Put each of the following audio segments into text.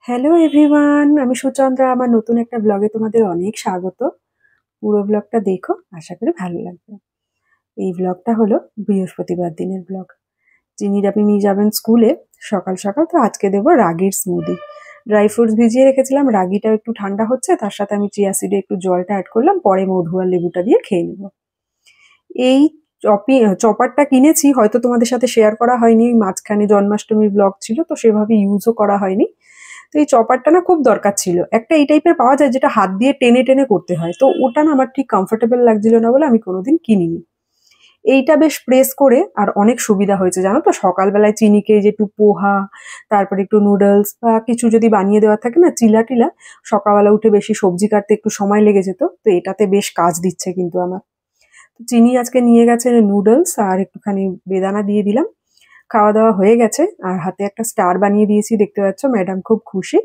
Hello everyone, আমি সুচন্দ্রা। আমার নতুন একটা ব্লগে তোমাদের অনেক স্বাগত। পুরো ব্লগটা দেখো, আশা করি ভালো লাগবে। এই ব্লগটা হলো বৃহস্পতিবার দিনের ব্লগ। চিনির আপনি নিয়ে যাবেন স্কুলে সকাল সকাল, তো আজকে দেবো রাগির স্মুদি। ড্রাই ফ্রুটস ভিজিয়ে রেখেছিলাম, রাগিটা একটু ঠান্ডা হচ্ছে, তার সাথে আমি চিয়া সিডে একটু জলটা অ্যাড করলাম, পরে মধু আর লেবুটা দিয়ে খেয়ে নেব। এই চপারটা কিনেছি, হয়তো তোমাদের সাথে শেয়ার করা হয়নি, মাঝখানে জন্মাষ্টমীর ব্লগ ছিল তো সেভাবে ইউজও করা হয়নি। তো এই চপারটা না খুব দরকার ছিল, একটা এই টাইপের পাওয়া যায় যেটা হাত দিয়ে টেনে টেনে করতে হয়, তো ওটা না আমার ঠিক কমফোর্টেবল লাগছিল না বলে আমি কোনোদিন কিনিনি। এইটা বেশ প্রেস করে আর অনেক সুবিধা হয়েছে জানো তো, সকালবেলায় চিনিকে যে একটু পোহা, তারপরে একটু নুডলস বা কিছু যদি বানিয়ে দেওয়া থাকে না, চিলা টিলা, সকালবেলা উঠে বেশি সবজি কাটতে একটু সময় লেগে যেত, তো এটাতে বেশ কাজ দিচ্ছে কিন্তু আমার। তো চিনি আজকে নিয়ে গেছে নুডলস আর একটুখানি বেদানা দিয়ে দিলাম। খাওয়া দাওয়া হয়ে গেছে আর হাতে একটা স্টার বানিয়ে দিয়েছি, দেখতে পাচ্ছ, ম্যাডাম খুব খুশি।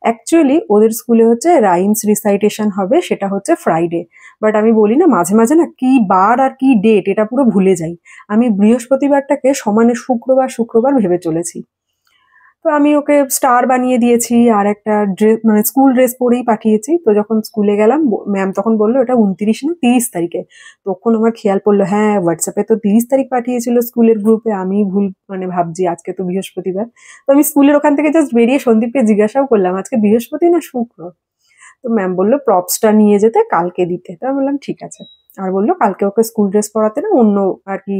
অ্যাকচুয়ালি ওদের স্কুলে হচ্ছে রাইমস রিসাইটেশন হবে, সেটা হচ্ছে ফ্রাইডে। বাট আমি বলি না, মাঝে মাঝে না কি বার আর কি ডেট এটা পুরো ভুলে যাই। আমি বৃহস্পতিবারটাকে সমানে শুক্রবার শুক্রবার ভেবে চলেছি। তো আমি ওকে স্টার বানিয়ে দিয়েছি আর একটা ড্রেস, মানে স্কুল ড্রেস পরেই পাঠিয়েছি। তো যখন স্কুলে গেলাম, ম্যাম তখন বললো এটা 29 না 30 তারিখে। তখন আমার খেয়াল পড়লো, হ্যাঁ হোয়াটসঅ্যাপে তো 30 তারিখ পাঠিয়েছিল স্কুলের গ্রুপে, আমি ভুল মানে ভাবছি আজকে তো বৃহস্পতিবার। তো আমি স্কুলের ওখান থেকে জাস্ট বেরিয়ে সন্দীপকে জিজ্ঞাসাও করলাম আজকে বৃহস্পতি না শুক্র। তো ম্যাম বললো প্রপসটা নিয়ে যেতে, কালকে দিতে। তো আমি বললাম ঠিক আছে। আর বললো কালকে ওকে স্কুল ড্রেস পরাতে না, অন্য আর কি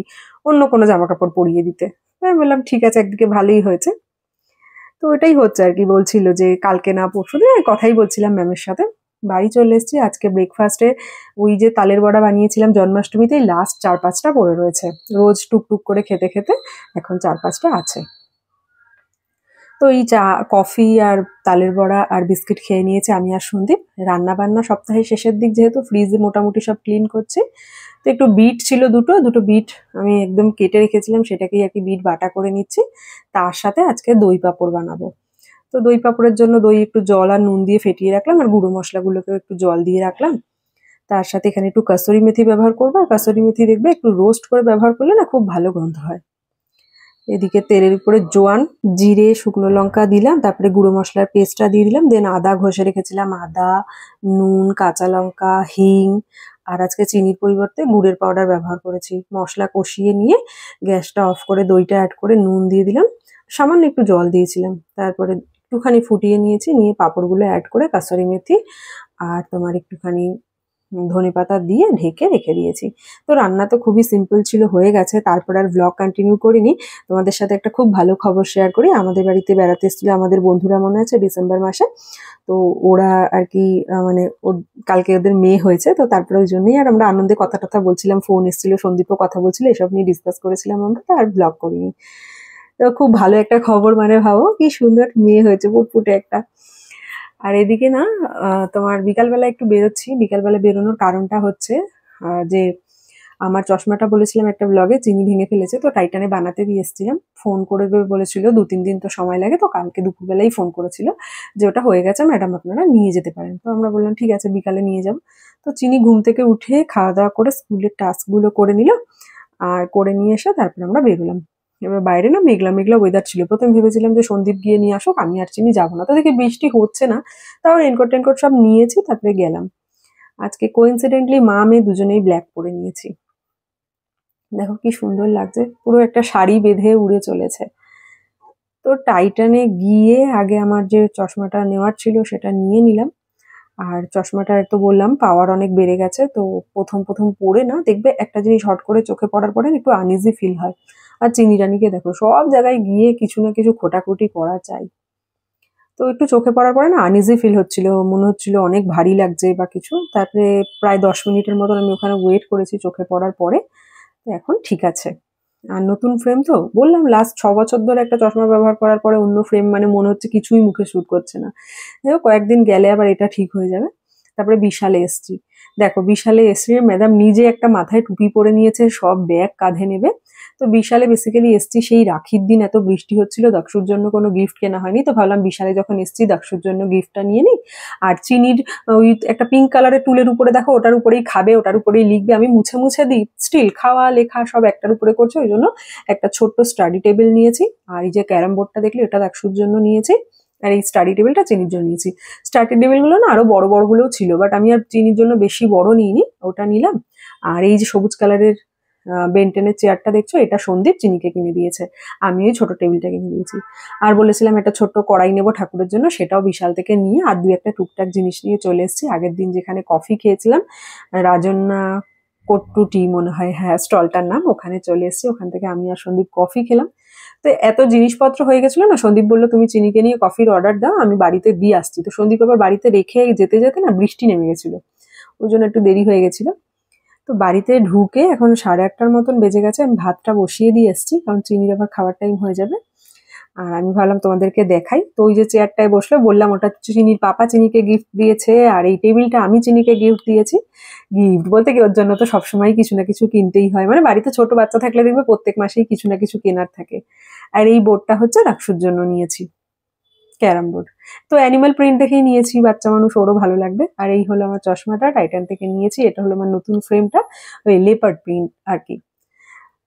অন্য কোনো জামা কাপড় পরিয়ে দিতে। তো আমি বললাম ঠিক আছে, একদিকে ভালোই হয়েছে। তো ওটাই হচ্ছে আর কি, বলছিল যে কালকে না পরশু দিন কথাই বলছিলাম ম্যামের সাথে। বাড়ি চলে এসেছি, আজকে ব্রেকফাস্টে ওই যে তালের বড়া বানিয়েছিলাম জন্মাষ্টমীতে, লাস্ট 4-5টা পড়ে রয়েছে। রোজ টুকটুক করে খেতে খেতে এখন 4-5টা আছে। তো এই চা, কফি আর তালের বড়া আর বিস্কিট খেয়ে নিয়েছে আমি আর সন্দীপ। রান্না বান্না সপ্তাহের শেষের দিক, যেহেতু ফ্রিজে মোটামুটি সব ক্লিন করছি। তো একটু বিট ছিল, দুটো দুটো বিট আমি একদম কেটে রেখেছিলাম, সেটাকেই আর কি বিট বাটা করে নিচ্ছি। তার সাথে আজকে দই পাঁপড় বানাবো। তো দই পাঁপড়ের জন্য দই একটু জল আর নুন দিয়ে ফেটিয়ে রাখলাম, আর গুঁড়ো মশলাগুলোকেও একটু জল দিয়ে রাখলাম। তার সাথে এখানে একটু কাসুরি মেথি ব্যবহার করবো, আর কাসুরি মেথি দেখবে একটু রোস্ট করে ব্যবহার করলে না খুব ভালো গন্ধ হয়। এদিকে তেলের উপরে জোয়ান, জিরে, শুকনো লঙ্কা দিলাম, তারপরে গুঁড়ো মশলার পেস্টটা দিয়ে দিলাম, দেন আদা ঘষে রেখেছিলাম, আদা, নুন, কাঁচা লঙ্কা, হিং, আর আজকে চিনির পরিবর্তে গুড়ের পাউডার ব্যবহার করেছি। মশলা কষিয়ে নিয়ে গ্যাসটা অফ করে দইটা অ্যাড করে নুন দিয়ে দিলাম, সামান্য একটু জল দিয়েছিলাম, তারপরে একটুখানি ফুটিয়ে নিয়েছি, নিয়ে পাঁপড়গুলো অ্যাড করে কাসুরি মেথি আর তোমার একটুখানি ধনেপাতা দিয়ে ঢেকে রেখে দিয়েছি। তো রান্না তো খুবই সিম্পল ছিল, হয়ে গেছে। তারপর আর ব্লগ কন্টিনিউ করিনি। তোমাদের সাথে একটা খুব ভালো খবর শেয়ার করি। আমাদের বাড়িতে বেড়াতে এসেছিল আমাদের বন্ধুরা, মনে আছে ডিসেম্বর মাসে। তো ওরা আর কি মানে কালকে ওদের মেয়ে হয়েছে, তো তারপরে ওই জন্যই আর আমরা আনন্দে কথা টথা বলছিলাম, ফোন এসেছিল, সন্দীপও কথা বলছিল, এসব নিয়ে ডিসকাস করেছিলাম আমরা, তো আর ব্লগ করিনি। তো খুব ভালো একটা খবর, মানে ভাবো কি সুন্দর মেয়ে হয়েছে, ফুটফুটে একটা। আর এদিকে না তোমার বিকালবেলা একটু বেরোচ্ছি। বিকালবেলা বেরোনোর কারণটা হচ্ছে যে আমার চশমাটা বলেছিলাম একটা ব্লগে চিনি ভেঙে ফেলেছে, তো টাইটানে বানাতে দিয়ে এসেছিলাম। ফোন করে বলেছিল 2-3 দিন তো সময় লাগে, তো কালকে দুপুরবেলাই ফোন করেছিল যে ওটা হয়ে গেছে ম্যাডাম, আপনারা নিয়ে যেতে পারেন। তো আমরা বললাম ঠিক আছে, বিকালে নিয়ে যাব। তো চিনি ঘুম থেকে উঠে খাওয়া দাওয়া করে স্কুলের টাস্কগুলো করে নিল, আর করে নিয়ে এসে তারপরে আমরা বেরোলাম। এবার বাইরে না মেঘলা মেঘলা ওয়েদার ছিল, প্রথমে ভেবেছিলাম যে সন্দীপ গিয়ে নিয়ে আসুক, আমি আর চিনি যাবো না। তো দেখি বৃষ্টি হচ্ছে না, তাও রেনকোট টেনকোট সব নিয়েছি, তারপরে গেলাম। আজকে কোইন্সিডেন্টলি মা মেয়ে দুজনেই ব্ল্যাক পরে নিয়েছি। দেখো কি সুন্দর লাগছে, পুরো একটা শাড়ি বেঁধে উড়ে চলেছে। তো টাইটানে গিয়ে আগে আমার যে চশমাটা নেওয়ার ছিল সেটা নিয়ে নিলাম। আর চশমাটার তো বললাম পাওয়ার অনেক বেড়ে গেছে, তো প্রথম প্রথম পরে না দেখবে একটা জিনিস হট করে চোখে পড়ার পরে না একটু আনইজি ফিল হয়। আর চিনি রানীকে দেখো সব জায়গায় গিয়ে কিছু না কিছু খোটাখুটি করা চাই। তো একটু চোখে পড়ার পরে না আনইজি ফিল হচ্ছিল, মনে হচ্ছিল অনেক ভারী লাগছে বা কিছু। তারপরে প্রায় 10 মিনিটের মতন আমি ওখানে ওয়েট করেছি চোখে পড়ার পরে। তো এখন ঠিক আছে। আর নতুন ফ্রেম তো বললাম, লাস্ট 6 বছর ধরে একটা চশমা ব্যবহার করার পরে অন্য ফ্রেম মানে মনে হচ্ছে কিছুই মুখে স্যুট করছে না। দেখো কয়েকদিন গেলে আবার এটা ঠিক হয়ে যাবে। তারপরে বিশালে এসছি। দেখো বিশালে এসে ম্যাডাম নিজে একটা মাথায় টুপি পরে নিয়েছে, সব ব্যাগ কাঁধে নেবে। তো বিশালে বেসিক্যালি এসছি সেই রাখির দিন, এত বৃষ্টি হচ্ছিল, দক্ষুর জন্য কোনো গিফট কেনা হয়নি, তো ভাবলাম বিশালে যখন এসছি দক্ষুর জন্য গিফটটা নিয়ে নিই। আর চিনির ওই একটা পিঙ্ক কালারের টুলের উপরে দেখো, ওটার উপরেই খাবে, ওটার উপরেই লিখবে, আমি মুছে মুছে দিই, স্টিল খাওয়া লেখা সব একটার উপরে করছে, ওই জন্য একটা ছোট্ট স্টাডি টেবিল নিয়েছি। আর এই যে ক্যারাম বোর্ডটা দেখলে, এটা দক্ষুর জন্য নিয়েছি। আর এই স্টাডি টেবিলটা চিনির জন্য নিয়েছি। স্টাডি টেবিলগুলো না আরো বড় বড়গুলোও ছিল, বাট আমি আর চিনির জন্য বেশি বড় নিইনি, ওটা নিলাম। আর এই যে সবুজ কালারের বেন্টেনের চেয়ারটা দেখছো, এটা সন্দীপ চিনিকে কিনে দিয়েছে, আমি ওই ছোট টেবিলটা কিনে দিয়েছি। আর বলেছিলাম একটা ছোট্ট কড়াই নেবো ঠাকুরের জন্য, সেটাও বিশাল থেকে নিয়ে আর দুই একটা টুকটাক জিনিস নিয়ে চলে এসেছি। আগের দিন যেখানে কফি খেয়েছিলাম, রাজন্যা কট্টু টি মনে হয়, হ্যাঁ স্টলটার নাম, ওখানে চলে এসেছি। ওখান থেকে আমি আর সন্দীপ কফি খেলাম। তো এত জিনিসপত্র হয়ে গেছিল না, সন্দীপ বললো তুমি চিনিকে নিয়ে কফির অর্ডার দাও, আমি বাড়িতে দিয়ে আসছি। তো সন্দীপ আবার বাড়িতে রেখে যেতে যেতে না বৃষ্টি নেমে গেছিল, ওই জন্য একটু দেরি হয়ে গেছিল। তো বাড়িতে ঢুকে এখন 8:30টার মতন বেজে গেছে, আমি ভাতটা বসিয়ে দিয়ে এসেছি, কারণ চিনির আবার খাওয়ার টাইম হয়ে যাবে। আর আমি ভাবলাম তোমাদেরকে দেখাই। তো ওই যে চেয়ারটায় বসলে বললাম, ওটা চিনির পাপা চিনিকে গিফট দিয়েছে, আর এই টেবিলটা আমি চিনিকে গিফট দিয়েছি। গিফট বলতে কি, ওর জন্য তো সবসময় কিছু না কিছু কিনতেই হয়, মানে বাড়িতে ছোট বাচ্চা থাকলে দেখবে প্রত্যেক মাসেই কিছু না কিছু কেনার থাকে। আর এই বোর্ডটা হচ্ছে রাক্ষুর জন্য নিয়েছি, ক্যারাম বোর্ড। তো অ্যানিমাল প্রিন্ট দেখেই নিয়েছি, বাচ্চা মানুষ ওরও ভালো লাগবে। আর এই হলো আমার চশমাটা, টাইটান থেকে নিয়েছি। এটা হলো আমার নতুন ফ্রেমটা, ওই লেপার্ড প্রিন্ট আর কি।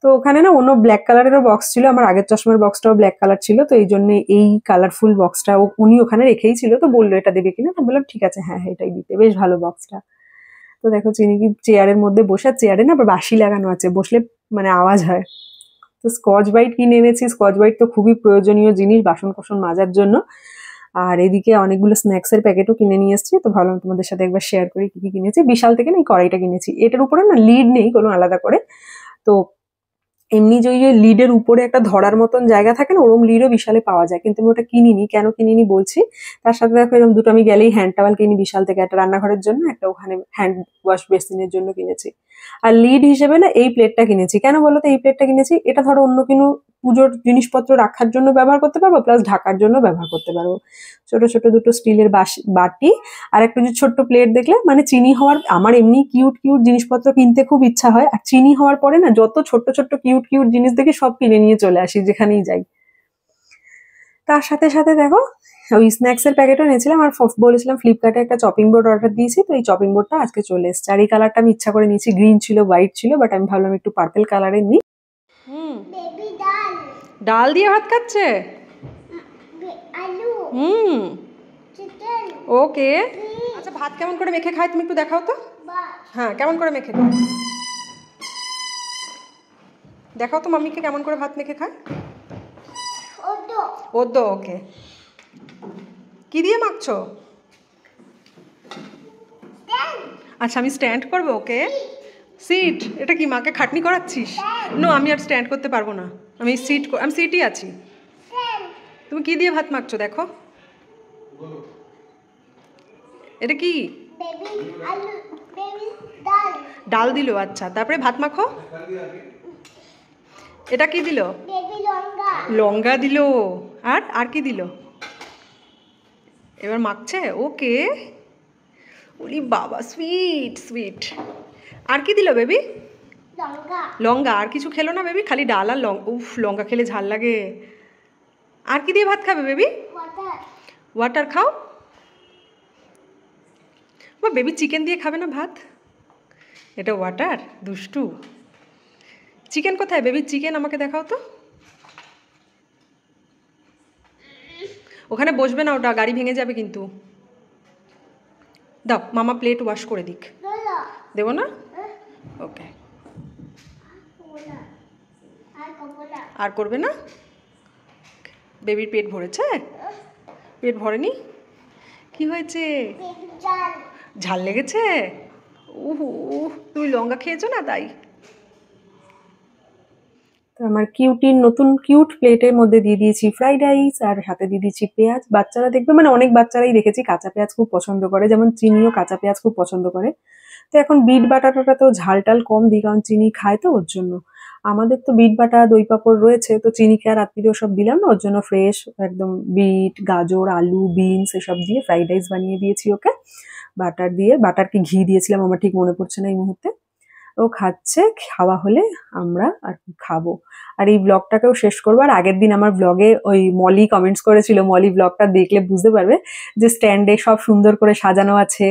তো ওখানে না অন্য ব্ল্যাক কালারেরও বক্স ছিল, আমার আগের চশমার বক্সটাও ব্ল্যাক কালার ছিল, তো এই জন্য এই কালারফুল বক্সটা উনি ওখানে রেখেই ছিল। তো বললো এটা দেবে কিনা, তো বললাম ঠিক আছে, হ্যাঁ এটাই দিতে, বেশ ভালো বক্সটা। তো দেখো চিনি কি চেয়ারের মধ্যে বসে, চেয়ারে না আবার বাঁশি লাগানো আছে, বসলে মানে আওয়াজ হয়। তো স্কচ ব্রাইট কিনে এনেছি, স্কচ ব্রাইট তো খুবই প্রয়োজনীয় জিনিস বাসন কোসন মাজার জন্য। আর এদিকে অনেকগুলো স্ন্যাক্সের প্যাকেটও কিনে নিয়ে এসেছি, তো ভাবলাম তোমাদের সাথে একবার শেয়ার করি কি কি কিনেছি। বিশাল থেকে না এই কড়াইটা কিনেছি, এটার উপরে না লিড নেই কোনো আলাদা করে। তো এমনি যে ওই যে লিডের উপরে একটা ধরার মতন জায়গা থাকে না, ওরম লিডও বিশালে পাওয়া যায়, কিন্তু আমি ওটা কিনিনি। কেন কিনিনি বলছি। তার সাথে দেখো এরকম দুটো আমি গেলেই হ্যান্ড টাওয়াল কিনি বিশাল থেকে, একটা রান্নাঘরের জন্য, একটা ওখানে হ্যান্ড ওয়াশ বেসিনের জন্য কিনেছি। আর লিড হিসেবে না এই প্লেটটা কিনেছি। কেন বলো তো এই প্লেটটা কিনেছি, এটা ধরো অন্য কোনো পুজোর জিনিসপত্র রাখার জন্য ব্যবহার করতে পারবো, প্লাস ঢাকার জন্য ব্যবহার করতে পারবো। ছোট ছোট দুটো স্টিলের বাটি আর একটা যে ছোট্ট প্লেট দেখলে, মানে চিনি হওয়ার, আমার এমনি কিউট কিউট জিনিসপত্র কিনতে খুব ইচ্ছা হয়, আর চিনি হওয়ার পরে না যত ছোট্ট ছোট্ট কিউট কিউট জিনিস দেখি সব কিনে নিয়ে চলে আসি যেখানেই যাই। তার সাথে সাথে দেখো ওই স্ন্যাক্সের প্যাকেটও নিয়েছিলাম, আর বলেছিলাম ফ্লিপকার্টে একটা চপিং বোর্ড অর্ডার দিয়েছি, তো এই চপিং বোর্ডটা আজকে চলে এসেছে। আর এই কালারটা আমি ইচ্ছা করে নিয়েছি, গ্রিন ছিল হোয়াইট ছিল, বাট আমি ভাবলাম একটু পার্পল কালারের নিই। ডাল দিয়ে ভাত খাচ্ছে, ওকে। আচ্ছা ভাত কেমন করে মেখে খায় তুমি একটু দেখাও তো। হ্যাঁ কেমন করে মেখে খায় দেখাও তো মাম্মিকে, কেমন করে ভাত মেখে খায়। ওদ্দ, ওকে। কি দিয়ে মাখছো? আচ্ছা আমি স্ট্যান্ড করবো, ওকে। সিট, এটা কি মাকে খাটনি করাচ্ছিস? নো, আমি আর স্ট্যান্ড করতে পারবো না, আমি সিটই আছি। তুমি কি দিয়ে ভাত মাখছো দেখো, এটা কি? ডাল দিল, আচ্ছা তারপরে ভাত মাখো। এটা কি দিল? লঙ্কা দিল। আর আর কি দিল? এবার মাখছে, ওকে। ওরে বাবা, সুইট সুইট। আর কি দিল বেবি? লঙ্কা। আর কিছু খেলো না বেবি, খালি ডাল আর লঙ্কা? উফ, লঙ্কা খেলে ঝাল লাগে। আর কি দিয়ে ভাত খাবে বেবি? ওয়াটার খাও। বা বেবি চিকেন দিয়ে খাবে না ভাত, এটা ওয়াটার, দুষ্টু। চিকেন কোথায় বেবি? চিকেন আমাকে দেখাও তো। ওখানে বসবে না, ওটা গাড়ি ভেঙে যাবে কিন্তু। দাও মামা প্লেট ওয়াশ করে দিক। দেবো না, ওকে। আর করবে না? বেবির পেট ভরেছে? পেট ভরেনি? কি হয়েছে? ঝাল লেগেছে? উহু, তুমি লঙ্কা খেয়েছো না তাই। তো আমার কিউটির নতুন কিউট প্লেটের মধ্যে দিয়ে দিয়েছি ফ্রাইড রাইস, আর সাথে দিয়ে দিয়েছি পেঁয়াজ। বাচ্চারা দেখবে, মানে অনেক বাচ্চারাই দেখেছি কাঁচা পেঁয়াজ খুব পছন্দ করে, যেমন চিনিও কাঁচা পেঁয়াজ খুব পছন্দ করে। তো এখন বিট বাটাটাতেও ঝাল টাল কম দিই, কারণ চিনি খায় তো, ওর জন্য। আমাদের তো বিট বাটা দই পাঁপড় রয়েছে, তো চিনিকে আর রাত্রিরেও সব দিলাম না, ওর জন্য ফ্রেশ একদম বিট গাজর আলু বিনস এসব দিয়ে ফ্রাইড রাইস বানিয়ে দিয়েছি ওকে, বাটার দিয়ে। বাটার কি ঘি দিয়েছিলাম আমার ঠিক মনে পড়ছে না এই মুহূর্তে। ও খাচ্ছে, খাওয়া হলে আমরা আর কি খাবো। আর এই ব্লগটাকেও শেষ করবো। আর আগের দিন আমার ব্লগে ওই মলি কমেন্টস করেছিল, মলি ব্লগটা দেখলে বুঝতে পারবে, যে স্ট্যান্ডে সব সুন্দর করে সাজানো আছে।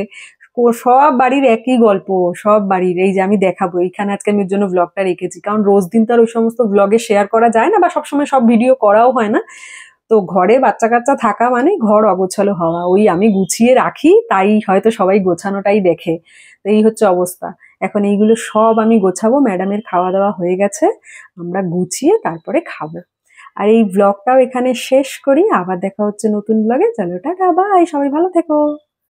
সব বাড়ির একই গল্প, সব বাড়ির। এই যে আমি দেখাবো, এইখানে আজকে আমি ওর জন্য ব্লগটা রেখেছি, কারণ রোজ দিন তো আর ওই সমস্ত ব্লগে শেয়ার করা যায় না, বা সবসময় সব ভিডিও করাও হয় না। তো তো ঘরে বাচ্চা কাচ্চা থাকা মানে ঘর অগোছালো হওয়া, ওই আমি গুছিয়ে রাখি তাই হয়তো সবাই গোছানোটাই দেখে। তো এই হচ্ছে অবস্থা। এখন এইগুলো সব আমি গোছাবো, ম্যাডামের খাওয়া দাওয়া হয়ে গেছে, আমরা গুছিয়ে তারপরে খাবো। আর এই ব্লগটাও এখানে শেষ করি, আবার দেখা হচ্ছে নতুন ব্লগে। চলো টাটা, বাই, সবাই ভালো থেকো।